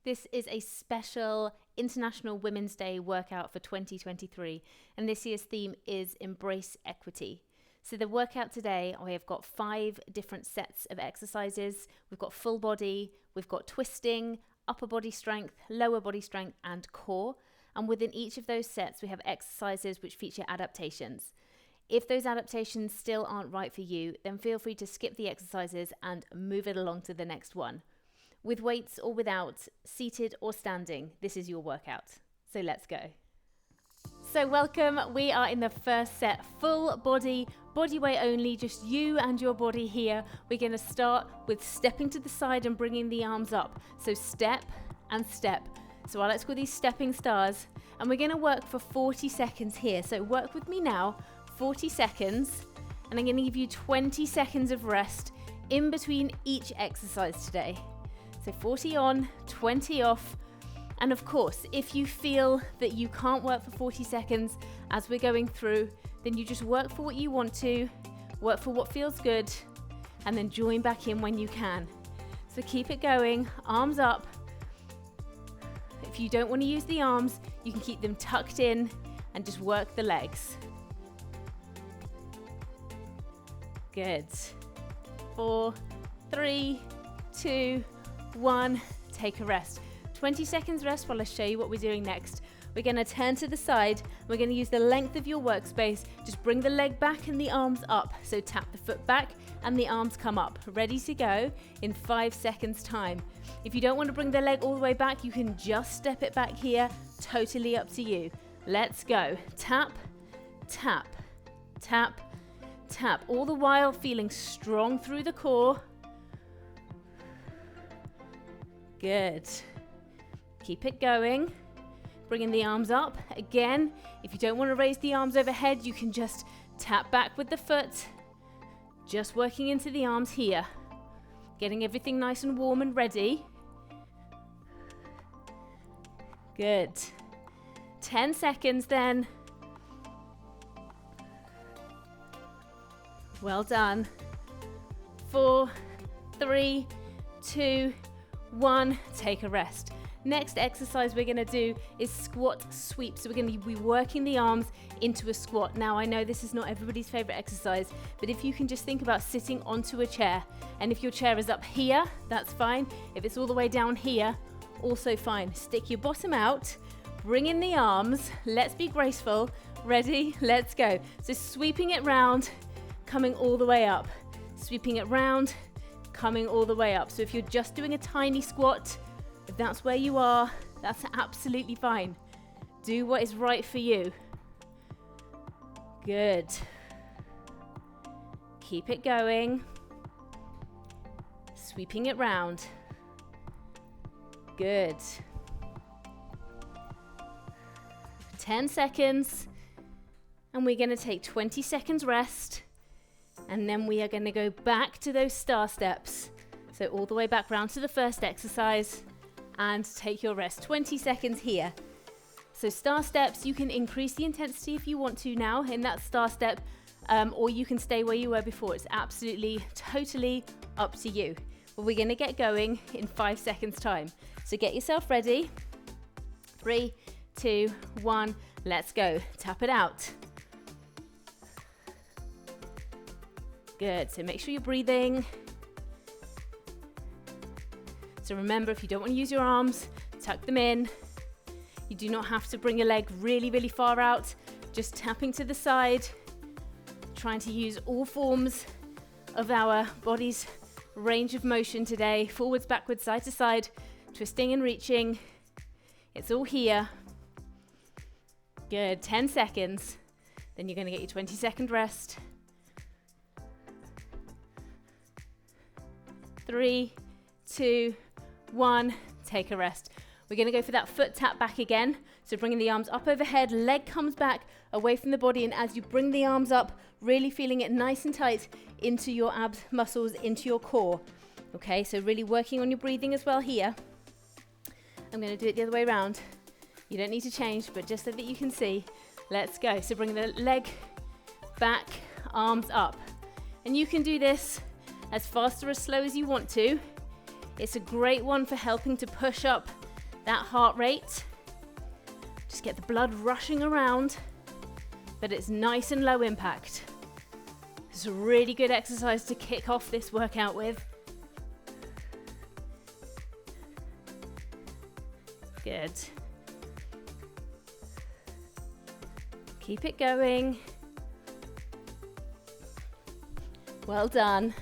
This is a special International Women's Day workout for 2023, and this year's theme is Embrace Equity. So the workout today, I have got 5 different sets of exercises. We've got full body, we've got twisting, upper body strength, lower body strength, and core. And within each of those sets, we have exercises which feature adaptations. If those adaptations still aren't right for you, then feel free to skip the exercises and move it along to the next one. With weights or without, seated or standing, this is your workout. So let's go. So welcome, we are in the first set, full body, body weight only, just you and your body here. We're gonna start with stepping to the side and bringing the arms up. So step and step. So I like to call these stepping stars. And we're gonna work for 40 seconds here. So work with me now, 40 seconds. And I'm gonna give you 20 seconds of rest in between each exercise today. So 40 on, 20 off. And of course, if you feel that you can't work for 40 seconds as we're going through, then you just work for what you want to, work for what feels good, and then join back in when you can. So keep it going, arms up. If you don't want to use the arms, you can keep them tucked in and just work the legs. Good. 4, 3, 2, 1, take a rest. 20 seconds rest while I show you what we're doing next. We're going to turn to the side. We're going to use the length of your workspace. Just bring the leg back and the arms up. So tap the foot back and the arms come up. Ready to go in 5 seconds time. If you don't want to bring the leg all the way back, you can just step it back here. Totally up to you. Let's go. Tap, tap, tap, tap. All the while feeling strong through the core. Good. Keep it going. Bringing the arms up. Again, if you don't want to raise the arms overhead, you can just tap back with the foot. Just working into the arms here. Getting everything nice and warm and ready. Good. 10 seconds then. Well done. 4, 3, 2, 1, take a rest. Next exercise we're going to do is squat sweep. So we're going to be working the arms into a squat. Now I know this is not everybody's favorite exercise, but if you can just think about sitting onto a chair, and if your chair is up here, that's fine. If it's all the way down here, also fine. Stick your bottom out, bring in the arms. Let's be graceful. Ready? Let's go. So sweeping it round, coming all the way up. Sweeping it round, coming all the way up. So if you're just doing a tiny squat, if that's where you are, that's absolutely fine. Do what is right for you. Good. Keep it going. Sweeping it round. Good. 10 seconds. And we're going to take 20 seconds rest. And then we are going to go back to those star steps. So all the way back round to the first exercise and take your rest. 20 seconds here. So star steps, you can increase the intensity if you want to now in that star step, or you can stay where you were before. It's absolutely, totally up to you. But we're going to get going in 5 seconds time. So get yourself ready. 3, 2, 1, let's go. Tap it out. Good, so make sure you're breathing. So remember, if you don't want to use your arms, tuck them in. You do not have to bring your leg really, really far out. Just tapping to the side. Trying to use all forms of our body's range of motion today. Forwards, backwards, side to side, twisting and reaching. It's all here. Good, 10 seconds. Then you're going to get your 20-second rest. 3, 2, 1, take a rest. We're going to go for that foot tap back again. So bringing the arms up overhead, leg comes back away from the body, and as you bring the arms up, really feeling it nice and tight into your abs muscles, into your core. Okay, so really working on your breathing as well here. I'm going to do it the other way around. You don't need to change, but just so that you can see. Let's go. So bring the leg back, arms up. And you can do this as fast or as slow as you want to. It's a great one for helping to push up that heart rate. Just get the blood rushing around, but it's nice and low impact. It's a really good exercise to kick off this workout with. Good. Keep it going. Well done.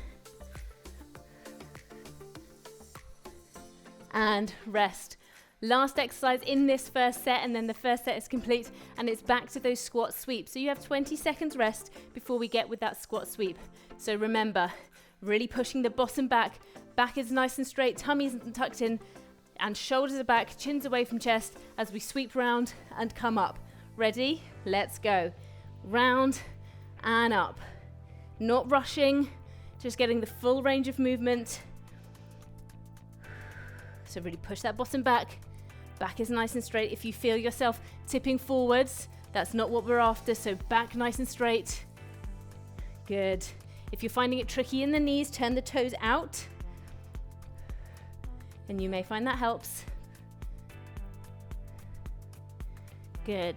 And rest. Last exercise in this first set, and then the first set is complete, and it's back to those squat sweeps. So you have 20 seconds rest before we get with that squat sweep. So remember, really pushing the bottom back. Back is nice and straight, tummy isn't tucked in, and shoulders are back, chins away from chest as we sweep round and come up. Ready? Let's go. Round and up. Not rushing, just getting the full range of movement. So really push that bottom back. Back is nice and straight. If you feel yourself tipping forwards, that's not what we're after. So back nice and straight. Good. If you're finding it tricky in the knees, turn the toes out. And you may find that helps. Good.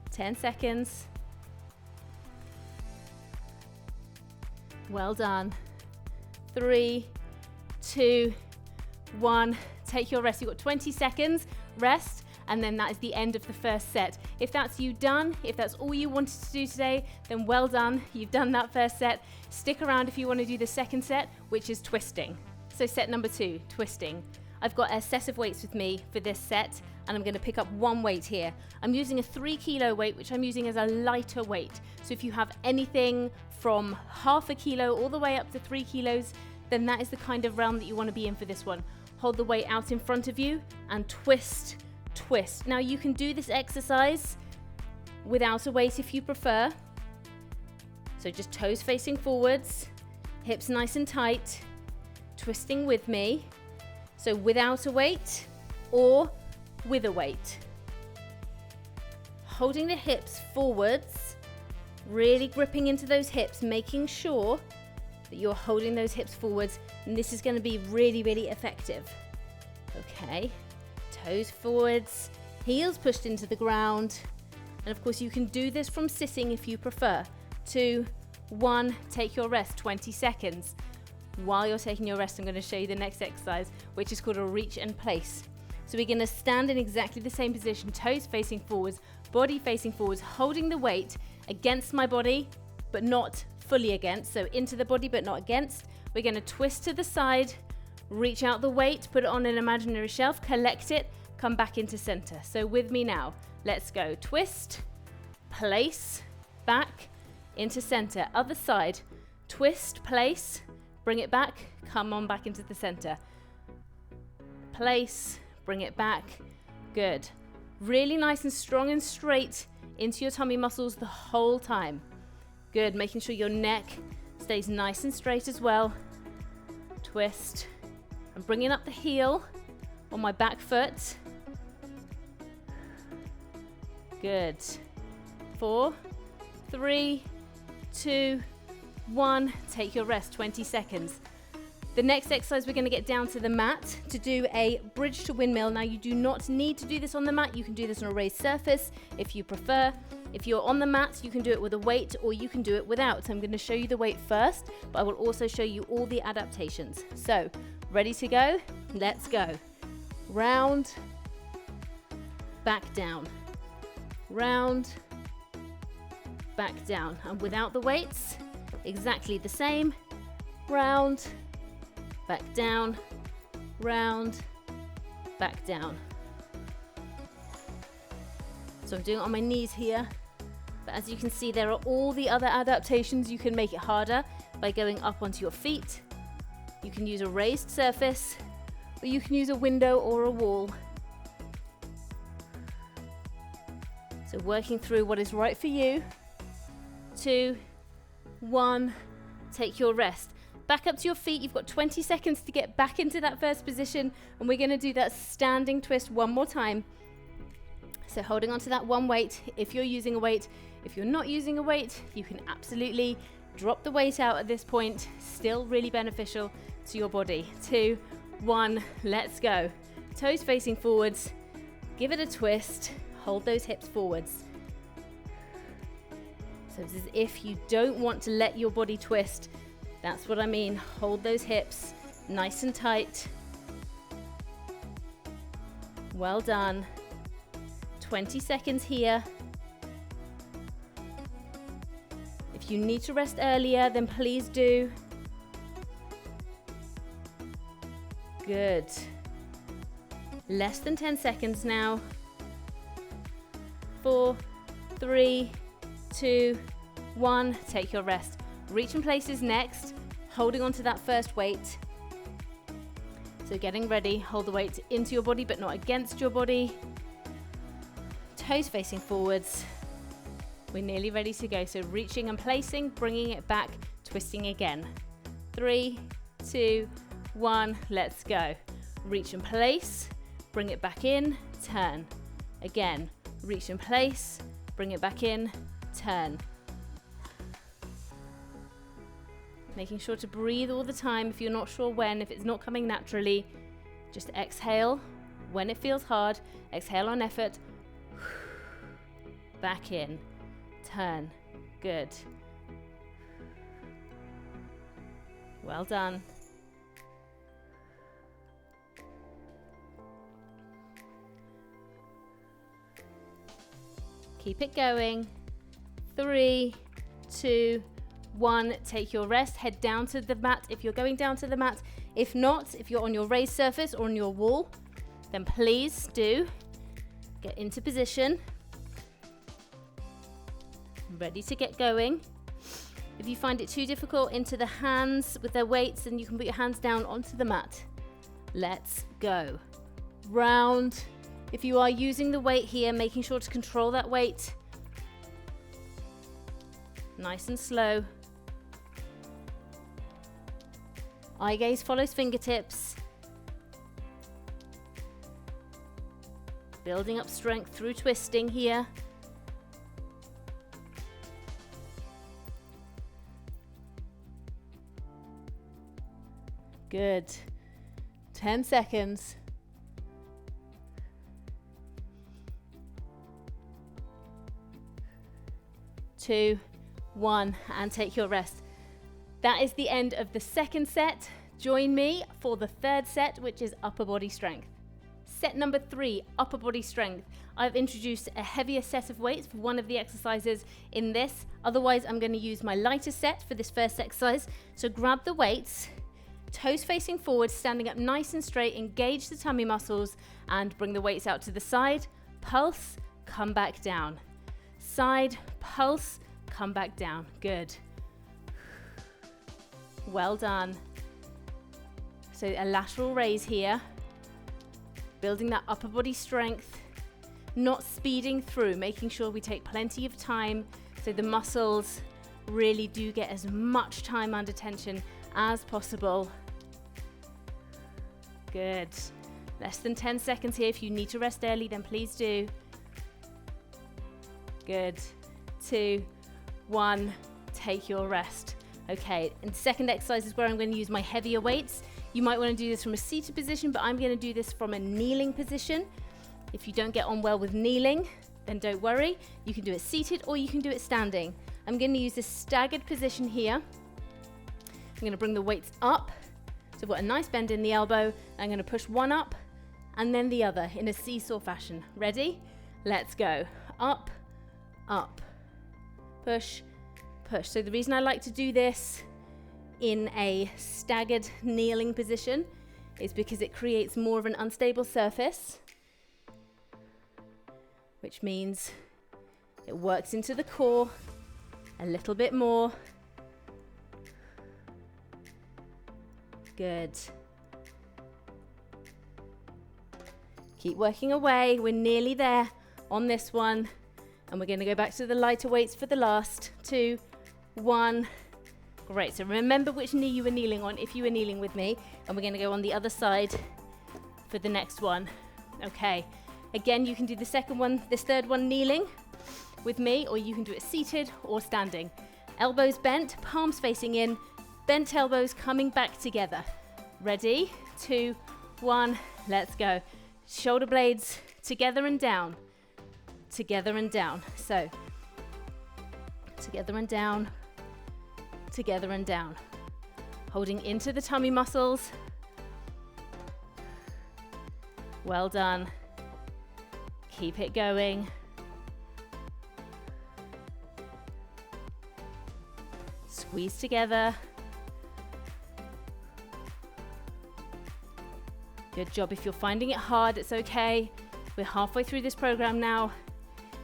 10 seconds. Well done. 3, 2, 1. Take your rest. You've got 20 seconds rest, and then that is the end of the first set. If that's you done, if that's all you wanted to do today, then well done. You've done that first set. Stick around if you want to do the second set, which is twisting. So set number 2, twisting. I've got a set of weights with me for this set, and I'm going to pick up one weight here. I'm using a 3 kilo weight, which I'm using as a lighter weight. So if you have anything from half a kilo all the way up to 3 kilos, then that is the kind of round that you want to be in for this one. Hold the weight out in front of you and twist, twist. Now you can do this exercise without a weight if you prefer. So just toes facing forwards, hips nice and tight, twisting with me. So without a weight or with a weight. Holding the hips forwards, really gripping into those hips, making sure that you're holding those hips forwards, and this is going to be really, really effective. Okay, toes forwards, heels pushed into the ground, and of course you can do this from sitting if you prefer. 2, 1, take your rest, 20 seconds. While you're taking your rest, I'm going to show you the next exercise, which is called a reach and place. So we're going to stand in exactly the same position, toes facing forwards, body facing forwards, holding the weight against my body, but not fully against. So into the body, but not against. We're going to twist to the side, reach out the weight, put it on an imaginary shelf, collect it, come back into center. So with me now, let's go. Twist, place, back, into center. Other side, twist, place, bring it back, come on back into the center. Place, bring it back. Good. Really nice and strong and straight into your tummy muscles the whole time. Good. Making sure your neck stays nice and straight as well. Twist. I'm bringing up the heel on my back foot. Good. 4, 3, 2, 1. Take your rest, 20 seconds. The next exercise, we're going to get down to the mat to do a bridge to windmill. Now, you do not need to do this on the mat. You can do this on a raised surface if you prefer. If you're on the mat, you can do it with a weight or you can do it without. So I'm going to show you the weight first, but I will also show you all the adaptations. So, ready to go? Let's go. Round, back down. Round, back down. And without the weights, exactly the same. Round, back down, round, back down. So I'm doing it on my knees here, but as you can see, there are all the other adaptations. You can make it harder by going up onto your feet. You can use a raised surface, or you can use a window or a wall. So working through what is right for you. 2, 1, take your rest. Back up to your feet. You've got 20 seconds to get back into that first position, and we're going to do that standing twist one more time. So holding on to that one weight if you're using a weight. If you're not using a weight, you can absolutely drop the weight out at this point. Still really beneficial to your body. 2, 1, let's go. Toes facing forwards. Give it a twist. Hold those hips forwards. So it's as if you don't want to let your body twist. That's what I mean. Hold those hips nice and tight. Well done. 20 seconds here. If you need to rest earlier, then please do. Good. Less than 10 seconds now. 4, 3, 2, 1. Take your rest. Reach in place is next. Holding on to that first weight. So getting ready, hold the weight into your body but not against your body. Toes facing forwards. We're nearly ready to go. So reaching and placing, bringing it back, twisting again. 3, 2, 1, let's go. Reach and place, bring it back in, turn. Again, reach and place, bring it back in, turn. Making sure to breathe all the time. If you're not sure when, if it's not coming naturally, just exhale when it feels hard. Exhale on effort. Back in. Turn. Good. Well done. Keep it going. 3, 2, 1. Take your rest. Head down to the mat if you're going down to the mat. If not, if you're on your raised surface or on your wall, then please do get into position. Ready to get going. If you find it too difficult, into the hands with their weights, then you can put your hands down onto the mat. Let's go. Round. If you are using the weight here, making sure to control that weight. Nice and slow. Eye gaze follows fingertips. Building up strength through twisting here. Good. 10 seconds. 2, 1, and take your rest. That is the end of the second set. Join me for the third set, which is upper body strength. Set number 3, upper body strength. I've introduced a heavier set of weights for one of the exercises in this. Otherwise, I'm going to use my lighter set for this first exercise. So grab the weights, toes facing forward, standing up nice and straight, engage the tummy muscles, and bring the weights out to the side. Pulse, come back down. Side, pulse, come back down. Good. Well done. So a lateral raise here. Building that upper body strength. Not speeding through, making sure we take plenty of time so the muscles really do get as much time under tension as possible. Good. Less than 10 seconds here. If you need to rest early, then please do. Good. 2, 1, take your rest. Okay, and the second exercise is where I'm going to use my heavier weights. You might want to do this from a seated position, but I'm going to do this from a kneeling position. If you don't get on well with kneeling, then don't worry. You can do it seated or you can do it standing. I'm going to use this staggered position here. I'm going to bring the weights up. So I've got a nice bend in the elbow. I'm going to push one up and then the other in a seesaw fashion. Ready? Let's go. Up, up, push, push. So the reason I like to do this in a staggered kneeling position is because it creates more of an unstable surface, which means it works into the core a little bit more. Good. Keep working away. We're nearly there on this one. And we're going to go back to the lighter weights for the last. 2, 1. Great. So remember which knee you were kneeling on if you were kneeling with me. And we're going to go on the other side for the next one. Okay. Again, you can do the second one, this third one kneeling with me, or you can do it seated or standing. Elbows bent, palms facing in, bent elbows coming back together. Ready? 2, 1, let's go. Shoulder blades together and down, together and down. So, together and down, together and down. Holding into the tummy muscles. Well done. Keep it going. Squeeze together. Good job. If you're finding it hard, it's okay. We're halfway through this program now.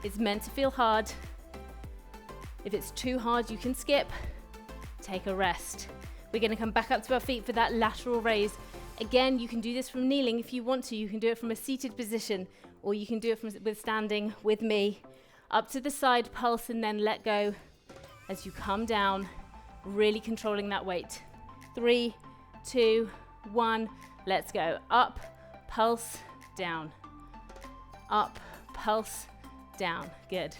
It's meant to feel hard. If it's too hard, you can skip. Take a rest. We're going to come back up to our feet for that lateral raise. Again, you can do this from kneeling if you want to. You can do it from a seated position, or you can do it with standing with me. Up to the side, pulse, and then let go as you come down, really controlling that weight. 3, 2, 1, let's go. Up, pulse, down. Up, pulse, down. Good.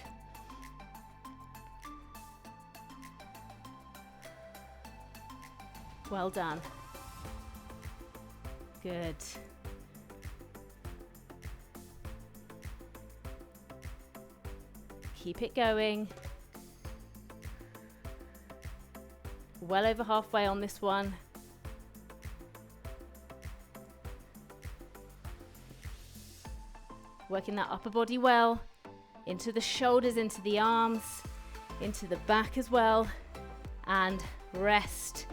Well done. Good. Keep it going. Well over halfway on this one. Working that upper body well, into the shoulders, into the arms, into the back as well, and rest.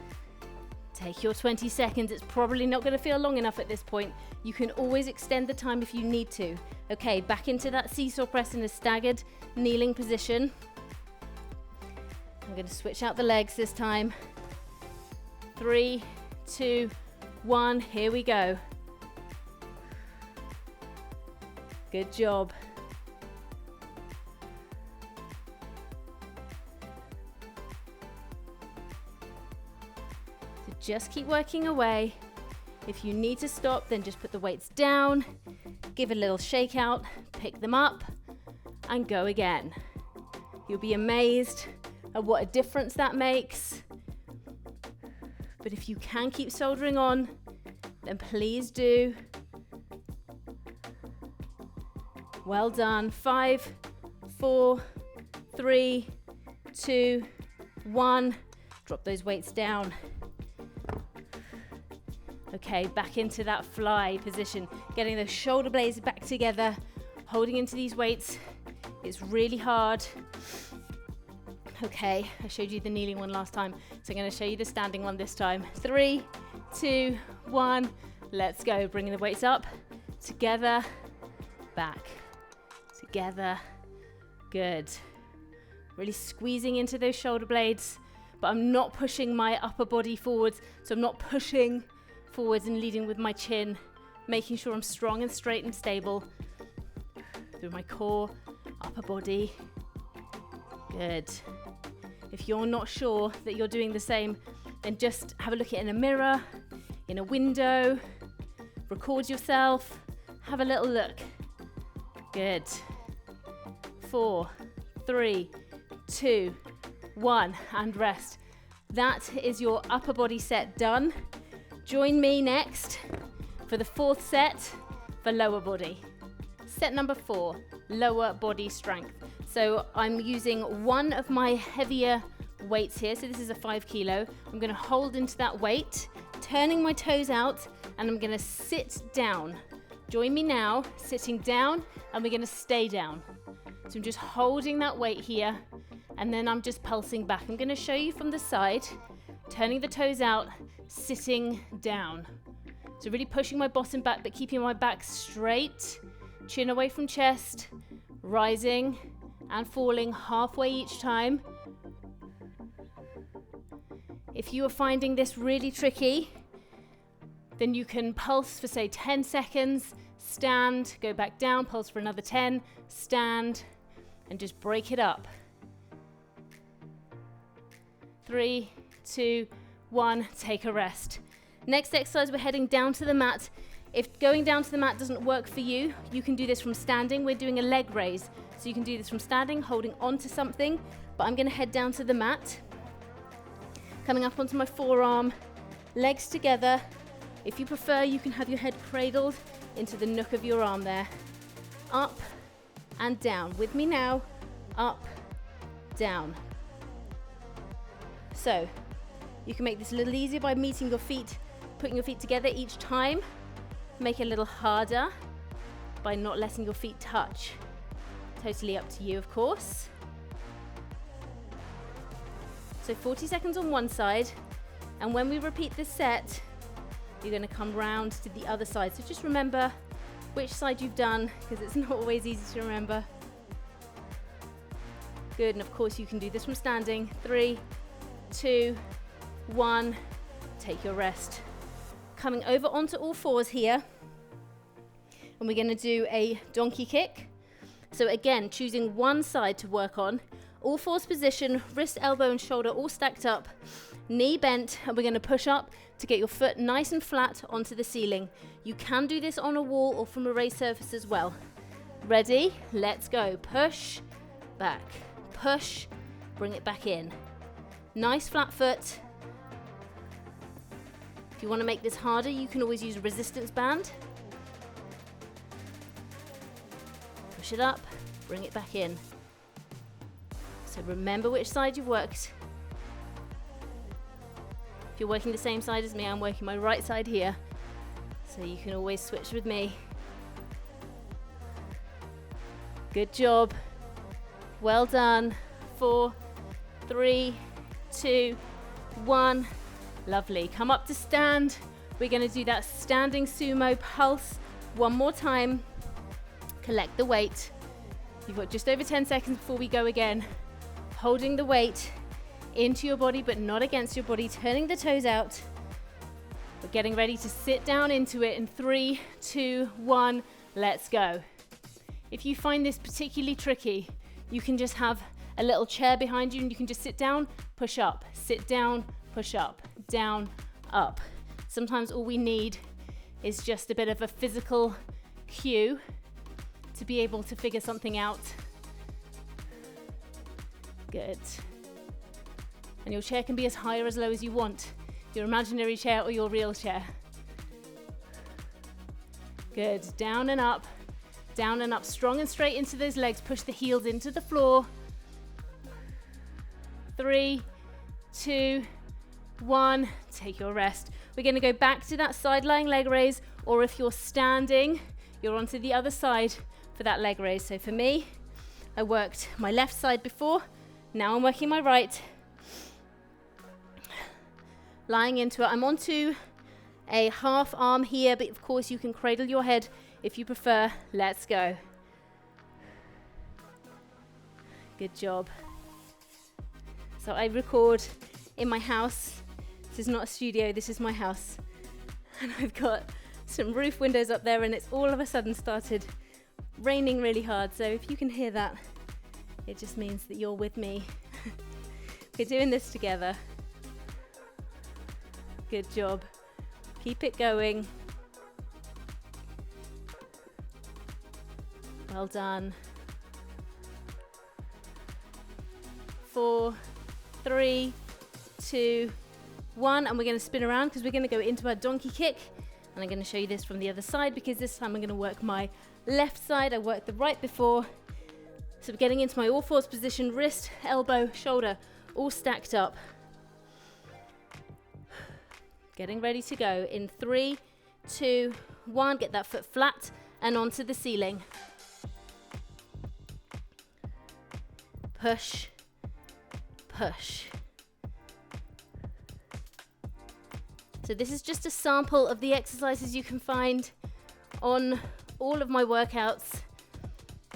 Take your 20 seconds. It's probably not going to feel long enough at this point. You can always extend the time if you need to. Okay, back into that seesaw press in a staggered kneeling position. I'm going to switch out the legs this time. 3, 2, 1, here we go. Good job. So just keep working away. If you need to stop, then just put the weights down, give a little shake out, pick them up, and go again. You'll be amazed at what a difference that makes. But if you can keep soldering on, then please do. Well done. 5, 4, 3, 2, 1. Drop those weights down. Okay, back into that fly position. Getting those shoulder blades back together. Holding into these weights. It's really hard. Okay, I showed you the kneeling one last time, so I'm going to show you the standing one this time. 3, 2, 1. Let's go. Bringing the weights up. Together. Back. Together. Good. Really squeezing into those shoulder blades, but I'm not pushing my upper body forwards, so I'm not pushing forwards and leading with my chin, making sure I'm strong and straight and stable through my core, upper body. Good. If you're not sure that you're doing the same, then just have a look at it in a mirror, in a window, record yourself, have a little look. Good. 4, 3, 2, 1, and rest. That is your upper body set done. Join me next for the 4th set for lower body. Set number 4, lower body strength. So I'm using one of my heavier weights here. So this is a 5 kilo. I'm going to hold into that weight, turning my toes out, and I'm going to sit down. Join me now, sitting down, and we're going to stay down. So I'm just holding that weight here, and then I'm just pulsing back. I'm going to show you from the side, turning the toes out, sitting down. So really pushing my bottom back, but keeping my back straight, chin away from chest, rising and falling halfway each time. If you are finding this really tricky, then you can pulse for say 10 seconds, stand, go back down, pulse for another 10, stand, and just break it up. 3, 2, 1, take a rest. Next exercise, we're heading down to the mat. If going down to the mat doesn't work for you, you can do this from standing. We're doing a leg raise. So you can do this from standing, holding onto something, but I'm gonna head down to the mat. Coming up onto my forearm, legs together. If you prefer, you can have your head cradled into the nook of your arm there. Up and down. With me now. Up, down. So you can make this a little easier by meeting your feet, putting your feet together each time. Make it a little harder by not letting your feet touch. Totally up to you, of course. So 40 seconds on one side, and when we repeat this set, you're going to come round to the other side. So just remember which side you've done, because it's not always easy to remember. Good, and of course you can do this from standing. 3, 2, 1, take your rest. Coming over onto all fours here, and we're going to do a donkey kick. So again, choosing one side to work on. All fours position, wrist, elbow and shoulder all stacked up, knee bent, and we're going to push up to get your foot nice and flat onto the ceiling. You can do this on a wall or from a raised surface as well. Ready? Let's go. Push, back, push, bring it back in. Nice flat foot. If you want to make this harder, you can always use a resistance band. Push it up, bring it back in. So remember which side you've worked. If you're working the same side as me, I'm working my right side here. So you can always switch with me. Good job. Well done. 4, 3, 2, 1. Lovely. Come up to stand. We're going to do that standing sumo pulse one more time. Collect the weight. You've got just over 10 seconds before we go again. Holding the weight into your body but not against your body, turning the toes out. We're getting ready to sit down into it in 3, 2, 1, let's go. If you find this particularly tricky, you can just have a little chair behind you and you can just sit down, push up, sit down, push up, down, up. Sometimes all we need is just a bit of a physical cue to be able to figure something out. Good. And your chair can be as high or as low as you want. Your imaginary chair or your real chair. Good. Down and up, strong and straight into those legs. Push the heels into the floor. 3, 2, 1. Take your rest. We're going to go back to that side lying leg raise, or if you're standing, you're onto the other side for that leg raise. So for me, I worked my left side before. Now I'm working my right. Lying into it. I'm onto a half arm here, but of course you can cradle your head if you prefer. Let's go. Good job. So I record in my house. This is not a studio, this is my house. And I've got some roof windows up there and it's all of a sudden started raining really hard. So if you can hear that, it just means that you're with me. We're doing this together. Good job. Keep it going. Well done. 4, 3, 2, 1. And we're going to spin around because we're going to go into our donkey kick. And I'm going to show you this from the other side because this time I'm going to work my left side. I worked the right before. So we're getting into my all fours position, wrist, elbow, shoulder, all stacked up. Getting ready to go in 3, 2, 1. Get that foot flat and onto the ceiling. Push, push. So this is just a sample of the exercises you can find on all of my workouts.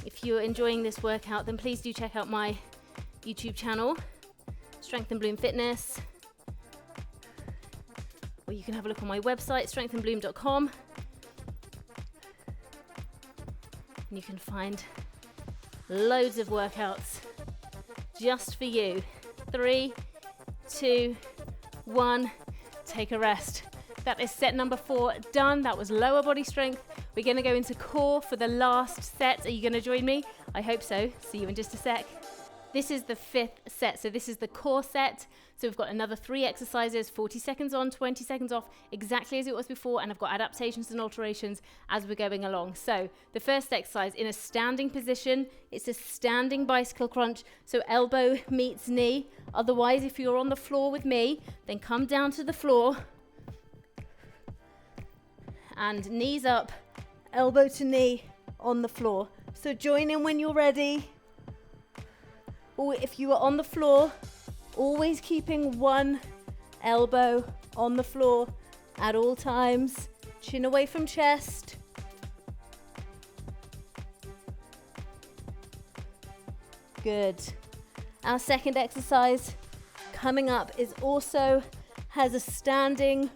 If you're enjoying this workout, then please do check out my YouTube channel, Strength and Bloom Fitness. Or you can have a look on my website, strengthandbloom.com. And you can find loads of workouts just for you. 3, 2, 1, take a rest. That is set number 4 done. That was lower body strength. We're going to go into core for the last set. Are you going to join me? I hope so. See you in just a sec. This is the 5th set. So this is the core set. So we've got another 3 exercises, 40 seconds on, 20 seconds off, exactly as it was before. And I've got adaptations and alterations as we're going along. So the first exercise in a standing position, it's a standing bicycle crunch. So elbow meets knee. Otherwise, if you're on the floor with me, then come down to the floor and knees up, elbow to knee on the floor. So join in when you're ready. Or if you are on the floor, always keeping one elbow on the floor at all times. Chin away from chest. Good. Our second exercise coming up has a standing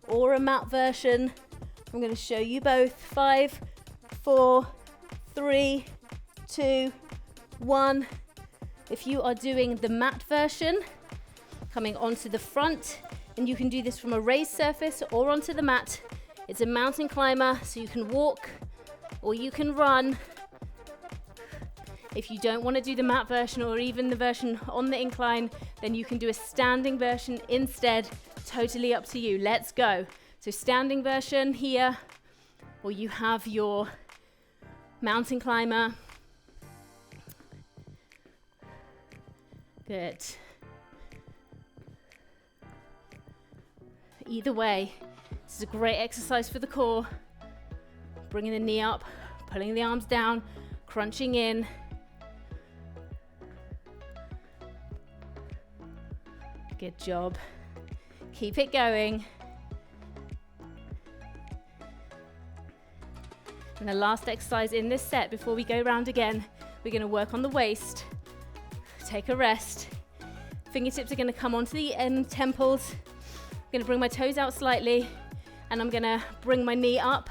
or a mat version. I'm going to show you both. 5, 4, 3, 2, 1. If you are doing the mat version, coming onto the front, and you can do this from a raised surface or onto the mat. It's a mountain climber, so you can walk or you can run. If you don't want to do the mat version or even the version on the incline, then you can do a standing version instead. Totally up to you. Let's go. So standing version here, or you have your mountain climber. Good. Either way, this is a great exercise for the core. Bringing the knee up, pulling the arms down, crunching in. Good job. Keep it going. And the last exercise in this set before we go round again, we're going to work on the waist. Take a rest. Fingertips are going to come onto the end temples. I'm going to bring my toes out slightly, and I'm going to bring my knee up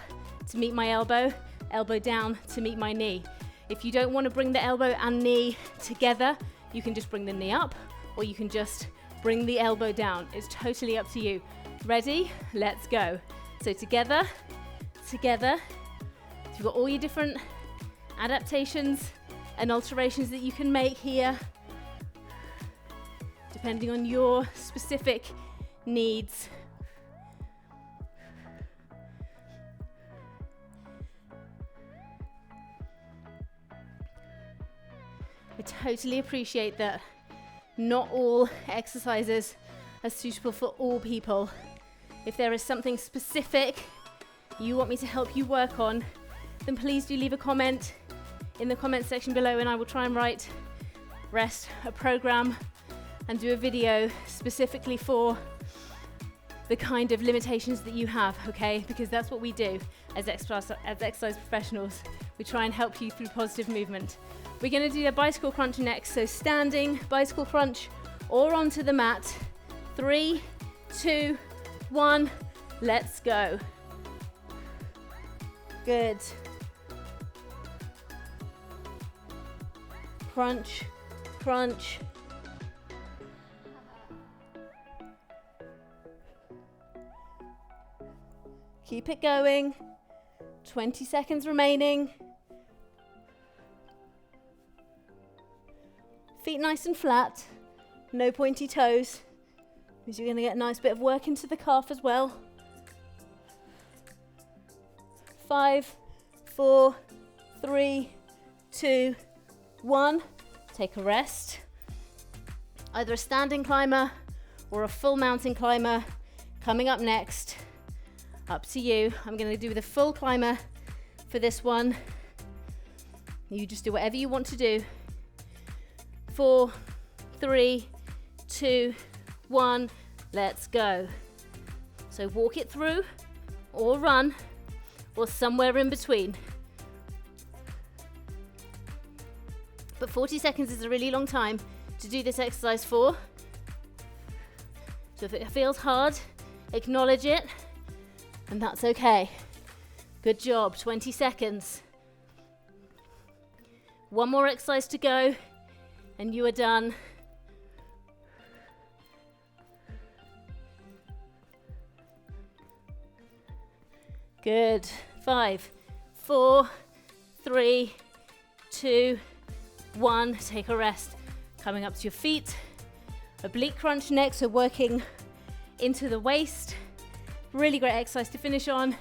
to meet my elbow, elbow down to meet my knee. If you don't want to bring the elbow and knee together, you can just bring the knee up, or you can just bring the elbow down. It's totally up to you. Ready? Let's go. So together, together. So you've got all your different adaptations and alterations that you can make here, depending on your specific needs. I totally appreciate that not all exercises are suitable for all people. If there is something specific you want me to help you work on, then please do leave a comment in the comment section below, and I will try and write a program and do a video specifically for the kind of limitations that you have, okay? Because that's what we do as exercise professionals. We try and help you through positive movement. We're going to do a bicycle crunch next, so standing bicycle crunch or onto the mat. 3, 2, 1, let's go. Good. Crunch, crunch. Keep it going. 20 seconds remaining. Feet nice and flat, no pointy toes, because you're going to get a nice bit of work into the calf as well. 5, 4, 3, 2, 1. Take a rest. Either a standing climber or a full mountain climber coming up next. Up to you. I'm going to do the full climber for this one. You just do whatever you want to do. 4, 3, 2, 1, let's go. So walk it through, or run, or somewhere in between. But 40 seconds is a really long time to do this exercise for. So if it feels hard, acknowledge it, and that's okay. Good job, 20 seconds. One more exercise to go, and you are done. Good. 5, 4, 3, 2, 1. Take a rest. Coming up to your feet. Oblique crunch next, so working into the waist. Really great exercise to finish on.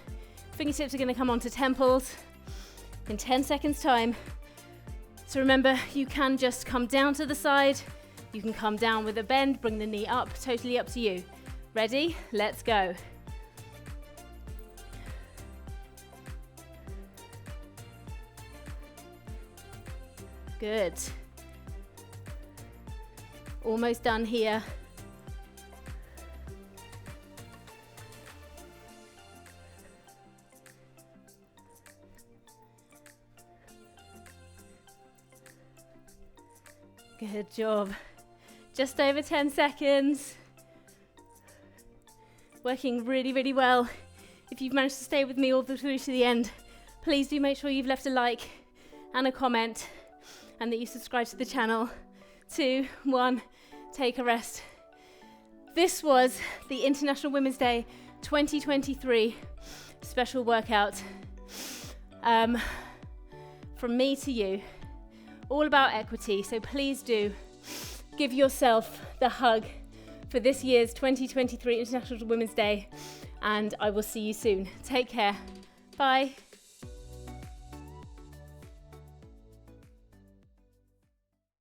Fingertips are going to come onto temples in 10 seconds time. So remember, you can just come down to the side. You can come down with a bend, bring the knee up, totally up to you. Ready? Let's go. Good. Almost done here. Good job. Just over 10 seconds. Working really, really well. If you've managed to stay with me all the way through to the end, please do make sure you've left a like and a comment and that you subscribe to the channel. 2, 1, take a rest. This was the International Women's Day 2023 special workout from me to you. All about equity, so please do give yourself the hug for this year's 2023 International Women's Day, and I will see you soon. Take care. Bye.